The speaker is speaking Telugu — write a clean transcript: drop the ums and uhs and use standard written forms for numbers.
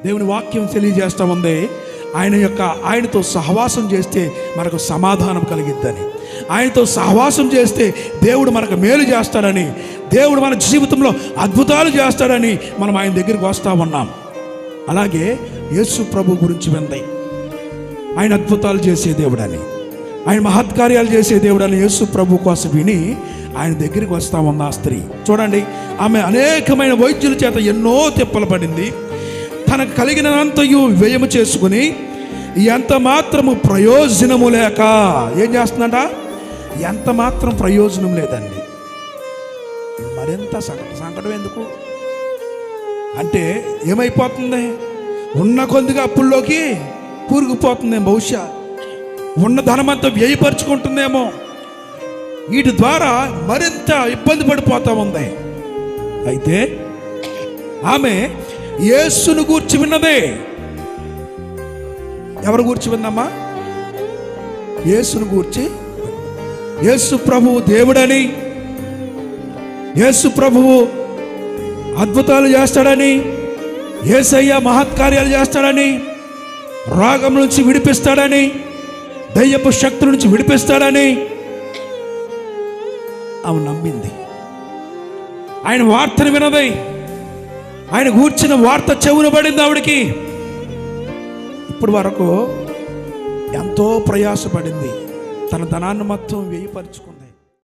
దేవుని వాక్యం తెలియజేస్తూ ఉంది, ఆయనతో సహవాసం చేస్తే మనకు సమాధానం కలిగిద్దని, ఆయనతో సహవాసం చేస్తే దేవుడు మనకు మేలు చేస్తాడని, దేవుడు మన జీవితంలో అద్భుతాలు చేస్తాడని మనం ఆయన దగ్గరికి వస్తూ ఉన్నాం. అలాగే యేసు ప్రభు గురించి వింది, ఆయన అద్భుతాలు చేసే దేవుడని, ఆయన మహత్కార్యాలు చేసే దేవుడని యేసు ప్రభు కోసం విని ఆయన దగ్గరికి వస్తూ ఉంది ఆ స్త్రీ. చూడండి, ఆమె అనేకమైన వైద్యుల చేత ఎన్నో తిప్పలు పడింది. తనకు కలిగినంతయు వ్యయము చేసుకుని ఎంత మాత్రము ప్రయోజనము లేక ఏం చేస్తుందంట? ఎంత మాత్రం ప్రయోజనం లేదండి. మరింత సంకటం ఎందుకు అంటే ఏమైపోతుంది? ఉన్న కొద్దిగా అప్పుల్లోకి కూరుకుపోతుందేమో, బహుశా ఉన్న ధనమంతా వ్యయపరుచుకుంటుందేమో, వీటి ద్వారా మరింత ఇబ్బంది పడిపోతూ ఉంది. అయితే ఆమె యేసును గూర్చి విన్నదే. ఎవరు గూర్చి విందమ్మా? యేసును గూర్చి. యేసు ప్రభువు దేవుడని, యేసు ప్రభువు అద్భుతాలు చేస్తాడని, యేసయ్య మహత్కార్యాలు చేస్తాడని, రోగం నుంచి విడిపిస్తాడని, దయ్యపు శక్తుల నుంచి విడిపిస్తాడని ఆమె నమ్మింది. ఆయన వార్తను వినది, ఆయన గూర్చిన వార్త చెవున పడింది ఆవిడికి. ఇప్పటి వరకు ఎంతో ప్రయాసపడింది, తన ధనాన్ని మొత్తం వ్యయపరుచుకుంది.